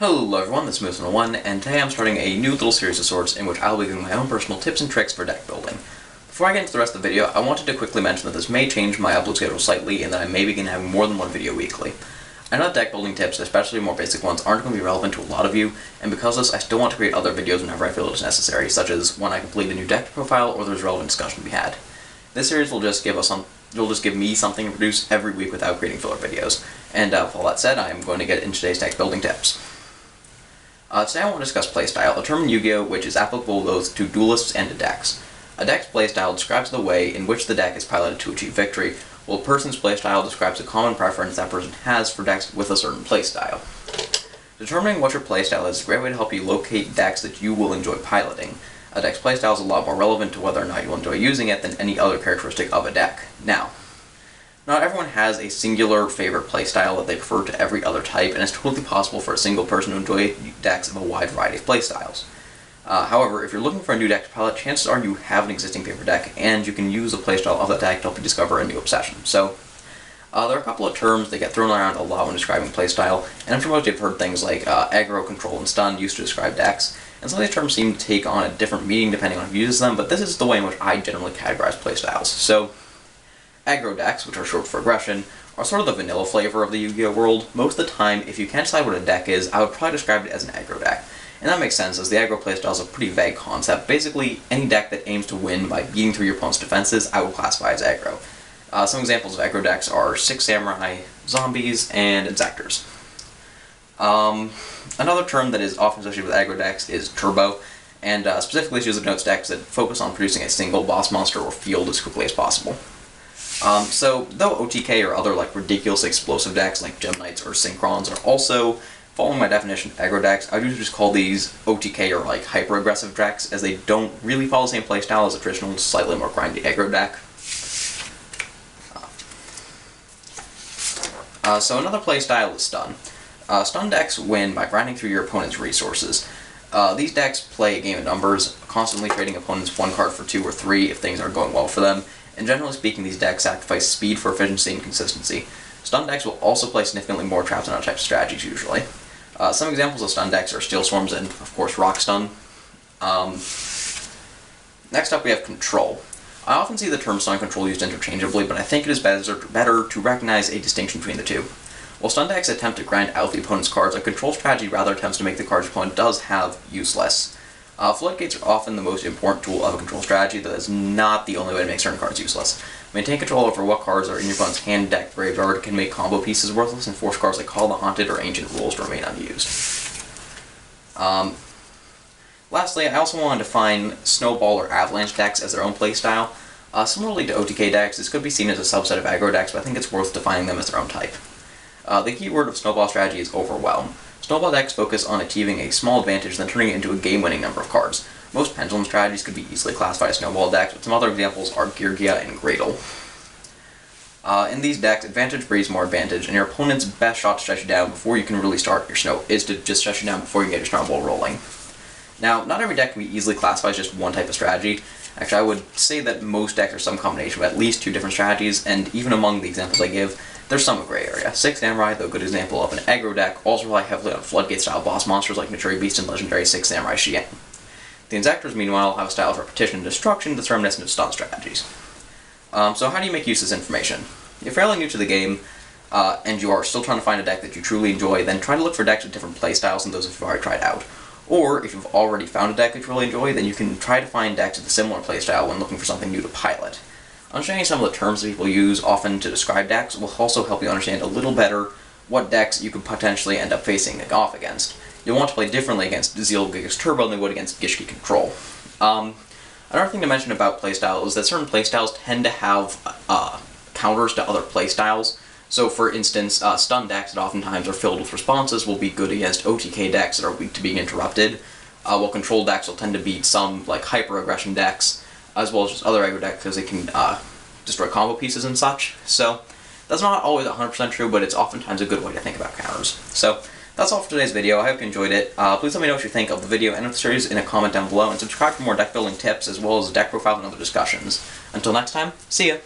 Hello everyone, this is Moose101, and today I'm starting a new little series of sorts in which I'll be giving my own personal tips and tricks for deck building. Before I get into the rest of the video, I wanted to quickly mention that this may change my upload schedule slightly and that I may begin having more than one video weekly. I know that deck building tips, especially more basic ones, aren't going to be relevant to a lot of you, and because of this I still want to create other videos whenever I feel it is necessary, such as when I complete a new deck profile or there's relevant discussion to be had. This series will just give me something to produce every week without creating filler videos. And with all that said, I am going to get into today's deck building tips. Today I want to discuss playstyle, a term in Yu-Gi-Oh! Which is applicable both to duelists and to decks. A deck's playstyle describes the way in which the deck is piloted to achieve victory, while a person's playstyle describes a common preference that person has for decks with a certain playstyle. Determining what your playstyle is a great way to help you locate decks that you will enjoy piloting. A deck's playstyle is a lot more relevant to whether or not you'll enjoy using it than any other characteristic of a deck. Now, not everyone has a singular favorite playstyle that they prefer to every other type, and it's totally possible for a single person to enjoy decks of a wide variety of playstyles. However, if you're looking for a new deck to pilot, chances are you have an existing favorite deck, and you can use the playstyle of that deck to help you discover a new obsession. So, there are a couple of terms that get thrown around a lot when describing playstyle, and I'm sure most of you have heard things like aggro, control, and stun used to describe decks, and some of these terms seem to take on a different meaning depending on who uses them, but this is the way in which I generally categorize playstyles. So, aggro decks, which are short for aggression, are sort of the vanilla flavor of the Yu-Gi-Oh! World. Most of the time, if you can't decide what a deck is, I would probably describe it as an aggro deck. And that makes sense, as the aggro playstyle is a pretty vague concept. Basically, any deck that aims to win by beating through your opponent's defenses, I would classify as aggro. Some examples of aggro decks are Six Samurai, Zombies, and Insectors. Another term that is often associated with aggro decks is turbo, and specifically usually denotes decks that focus on producing a single boss monster or field as quickly as possible. So, though OTK or other ridiculously explosive decks like Gem Knights or Synchrons are also, following my definition of aggro decks, I would usually just call these OTK or hyper-aggressive decks, as they don't really follow the same playstyle as a traditional, slightly more grindy aggro deck. So another playstyle is stun. Stun decks win by grinding through your opponent's resources. These decks play a game of numbers, constantly trading opponents one card for 2 or 3 if things aren't going well for them, and generally speaking these decks sacrifice speed for efficiency and consistency. Stun decks will also play significantly more traps than other types of strategies usually. Some examples of stun decks are Steel Storms and, of course, Rock Stun. Next up we have control. I often see the term stun and control used interchangeably, but I think it is better to recognize a distinction between the two. While stun decks attempt to grind out the opponent's cards, a control strategy rather attempts to make the cards your opponent does have useless. Floodgates are often the most important tool of a control strategy, though that's not the only way to make certain cards useless. Maintain control over what cards are in your opponent's hand, deck, graveyard can make combo pieces worthless and force cards like Call the Haunted or Ancient Rules to remain unused. Lastly, I also want to define Snowball or Avalanche decks as their own playstyle. Similarly to OTK decks, this could be seen as a subset of aggro decks, but I think it's worth defining them as their own type. The key word of Snowball strategy is overwhelm. Snowball decks focus on achieving a small advantage, then turning it into a game-winning number of cards. Most pendulum strategies could be easily classified as Snowball decks, but some other examples are Girgia and Gradle. In these decks, advantage breeds more advantage, and your opponent's best shot to shut you down before you can really start your is to just shut you down before you can get your snowball rolling. Now, not every deck can be easily classified as just one type of strategy. Actually, I would say that most decks are some combination of at least 2 different strategies, and even among the examples I give, there's some gray area. Six Samurai, though a good example of an aggro deck, also rely heavily on Floodgate-style boss monsters like Machiuri Beast and legendary Six Samurai Shien. The Insectors, meanwhile, have a style of repetition and destruction that's reminiscent of stun strategies. So how do you make use of this information? If you're fairly new to the game, and you are still trying to find a deck that you truly enjoy, then try to look for decks with different playstyles than those you've already tried out. Or, if you've already found a deck that you really enjoy, then you can try to find decks with a similar playstyle when looking for something new to pilot. Understanding some of the terms that people use often to describe decks will also help you understand a little better what decks you could potentially end up facing off against. You'll want to play differently against Zeal Gigas Turbo than you would against Gishki Control. Another thing to mention about playstyle is that certain playstyles tend to have counters to other playstyles. So, for instance, stun decks that oftentimes are filled with responses will be good against OTK decks that are weak to being interrupted, while control decks will tend to beat some hyper-aggression decks, as well as just other aggro decks because they can destroy combo pieces and such. So, that's not always 100% true, but it's oftentimes a good way to think about counters. So, that's all for today's video. I hope you enjoyed it. Please let me know what you think of the video and of the series in a comment down below, and subscribe for more deck building tips, as well as deck profile and other discussions. Until next time, see ya!